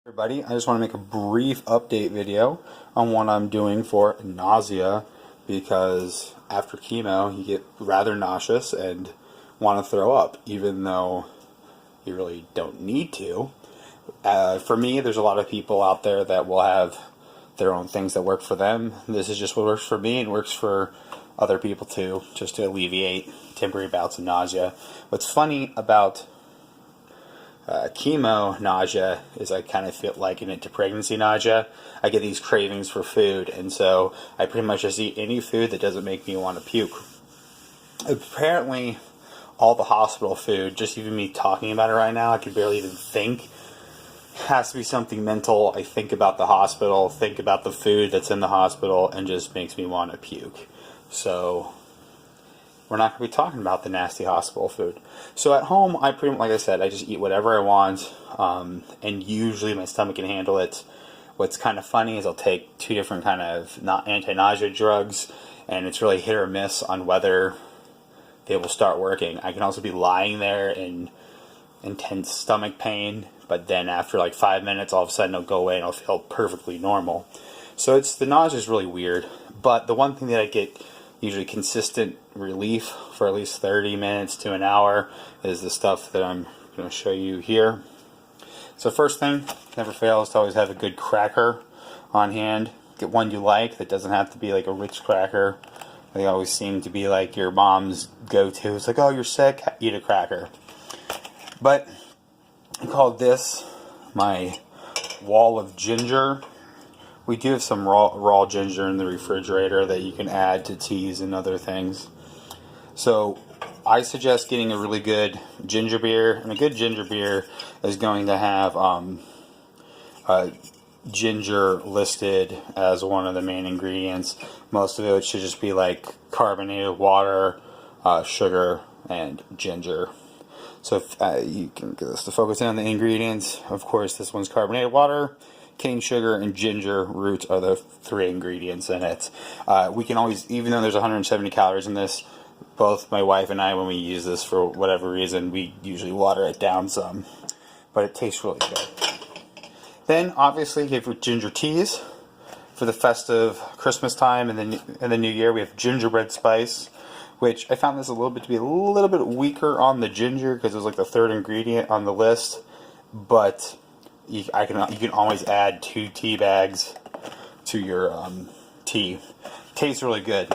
Everybody, I just want to make a brief update video on what I'm doing for nausea, because after chemo you get rather nauseous and want to throw up even though you really don't need to. For me, there's a lot of people out there that will have their own things that work for them. This is just what works for me and works for other people too, just to alleviate temporary bouts of nausea. What's funny about chemo nausea is I kind of feel liken it to pregnancy nausea. I get these cravings for food, and so I pretty much just eat any food that doesn't make me want to puke. Apparently, all the hospital food, just even me talking about it right now, I can barely even think, has to be something mental. I think about the hospital, think about the food that's in the hospital, and just makes me want to puke. So we're not going to be talking about the nasty hospital food. So at home, I pretty much, like I said, I just eat whatever I want, and usually my stomach can handle it. What's kind of funny is I'll take two different kind of anti-nausea drugs, and it's really hit or miss on whether they will start working. I can also be lying there in intense stomach pain, but then after like 5 minutes, all of a sudden it'll go away and I'll feel perfectly normal. So the nausea is really weird, but the one thing that I get usually consistent relief for at least 30 minutes to an hour is the stuff that I'm going to show you here. So first thing, never fails to always have a good cracker on hand. Get one you like that doesn't have to be like a Ritz cracker. They always seem to be like your mom's go-to. It's like, oh, you're sick, eat a cracker. But I call this my wall of ginger. We do have some raw ginger in the refrigerator that you can add to teas and other things. So I suggest getting a really good ginger beer, and a good ginger beer is going to have ginger listed as one of the main ingredients. Most of it should just be like carbonated water, sugar, and ginger. So if you can get this to focus in on the ingredients. Of course, this one's carbonated water, cane sugar, and ginger root are the three ingredients in it. We can always, even though there's 170 calories in this, both my wife and I, when we use this for whatever reason, we usually water it down some. But it tastes really good. Then, obviously, you have ginger teas for the festive Christmas time, and then in the New Year we have gingerbread spice, which I found this to be a little bit weaker on the ginger because it was like the third ingredient on the list. But you can always add 2 tea bags to your tea. Tastes really good.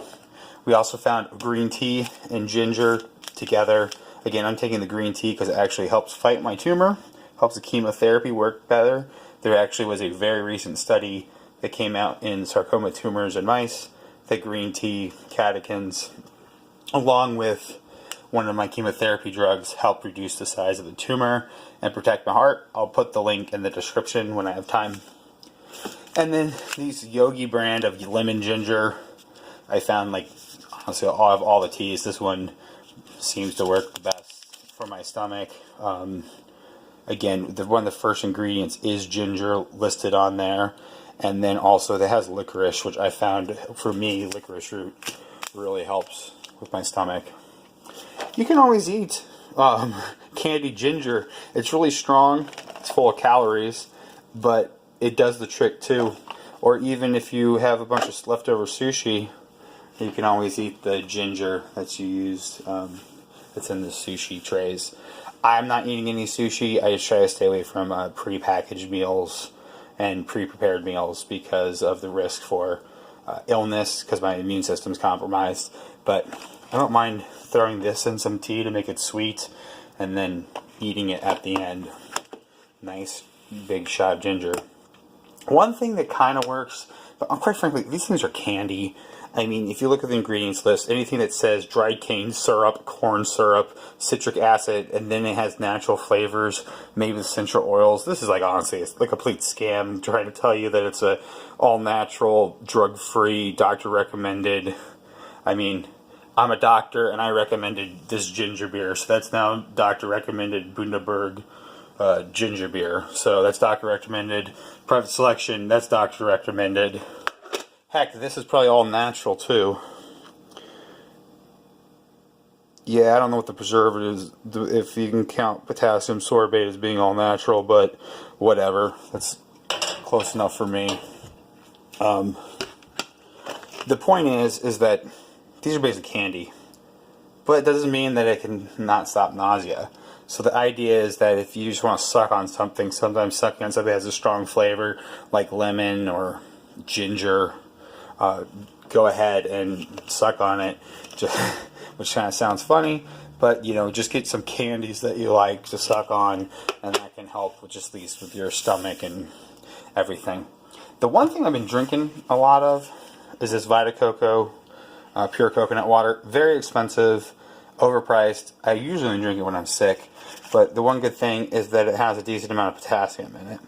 We also found green tea and ginger together. Again, I'm taking the green tea because it actually helps fight my tumor, helps the chemotherapy work better. There actually was a very recent study that came out in sarcoma tumors in mice that green tea catechins, along with one of my chemotherapy drugs, help reduce the size of the tumor and protect my heart. I'll put the link in the description when I have time. And then these Yogi brand of lemon ginger, I found, like, honestly, I'll have all the teas. This one seems to work the best for my stomach. Again, one of the first ingredients is ginger listed on there. And then also it has licorice, which I found, for me, licorice root really helps with my stomach. You can always eat candied ginger. It's really strong. It's full of calories, but it does the trick too. Or even if you have a bunch of leftover sushi, you can always eat the ginger that's used, that's in the sushi trays. I'm not eating any sushi. I just try to stay away from pre-packaged meals and pre-prepared meals because of the risk for illness, because my immune system's compromised. But I don't mind throwing this in some tea to make it sweet and then eating it at the end. Nice big shot of ginger. One thing that kind of works, but quite frankly, these things are candy. I mean, if you look at the ingredients list, anything that says dried cane syrup, corn syrup, citric acid, and then it has natural flavors, maybe essential oils. This is like, honestly, it's like a complete scam trying to tell you that it's a all-natural, drug-free, doctor-recommended. I mean, I'm a doctor, and I recommended this ginger beer, so that's now doctor-recommended Bundaberg ginger beer. So that's doctor-recommended. Private Selection, that's doctor-recommended. Heck, this is probably all natural too. Yeah, I don't know what the preservatives, if you can count potassium sorbate as being all natural, but whatever. That's close enough for me. The point is that these are basically candy, but it doesn't mean that it can not stop nausea. So the idea is that if you just want to suck on something, sometimes sucking on something that has a strong flavor, like lemon or ginger, go ahead and suck on it, which kind of sounds funny, but just get some candies that you like to suck on, and that can help with just these with your stomach and everything. The one thing I've been drinking a lot of is this Vita Coco pure coconut water. Very expensive, overpriced. I usually drink it when I'm sick, but the one good thing is that it has a decent amount of potassium in it.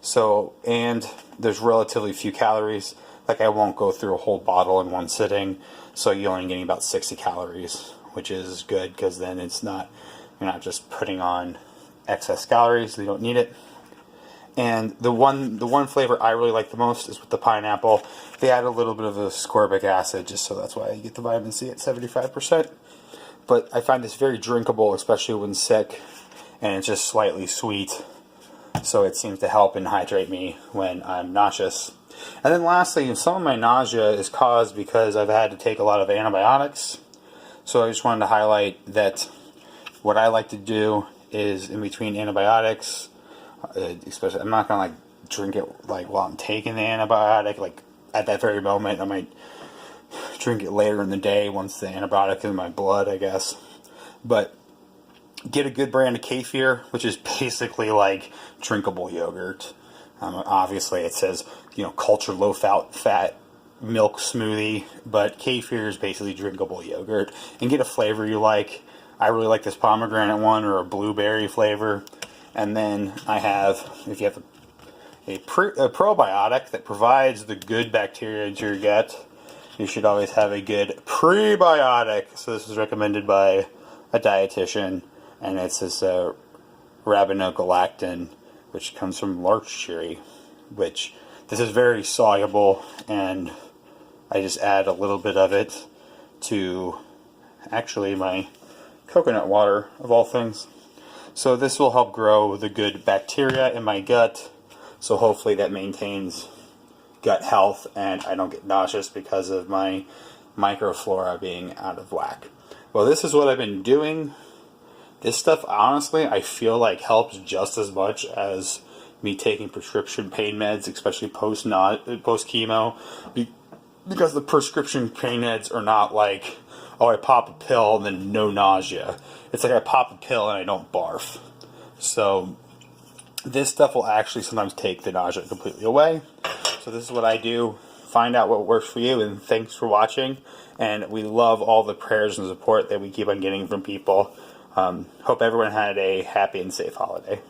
So, and there's relatively few calories. Like, I won't go through a whole bottle in one sitting, so you're only getting about 60 calories, which is good because then you're not just putting on excess calories. You don't need it. And the one flavor I really like the most is with the pineapple. They add a little bit of ascorbic acid, just so that's why you get the vitamin C at 75%. But I find this very drinkable, especially when sick, and it's just slightly sweet. So it seems to help and hydrate me when I'm nauseous. And then lastly, some of my nausea is caused because I've had to take a lot of antibiotics. So I just wanted to highlight that what I like to do is in between antibiotics, especially, I'm not gonna drink it while I'm taking the antibiotic. At that very moment, I might drink it later in the day once the antibiotic is in my blood, I guess. But get a good brand of kefir, which is basically like drinkable yogurt. Obviously, it says cultured low fat milk smoothie, but kefir is basically drinkable yogurt. And get a flavor you like. I really like this pomegranate one or a blueberry flavor. And then I have, if you have a probiotic that provides the good bacteria into your gut, you should always have a good prebiotic. So this is recommended by a dietitian, and it's this rabbinogalactin, which comes from larch cherry, which this is very soluble, and I just add a little bit of it to actually my coconut water, of all things. So this will help grow the good bacteria in my gut, so hopefully that maintains gut health and I don't get nauseous because of my microflora being out of whack. Well, this is what I've been doing. This stuff, honestly, I feel like helps just as much as me taking prescription pain meds, especially post chemo, because the prescription pain meds are not like, oh, I pop a pill and then no nausea. It's like I pop a pill and I don't barf. So this stuff will actually sometimes take the nausea completely away. So this is what I do. Find out what works for you, and thanks for watching. And we love all the prayers and support that we keep on getting from people. Hope everyone had a happy and safe holiday.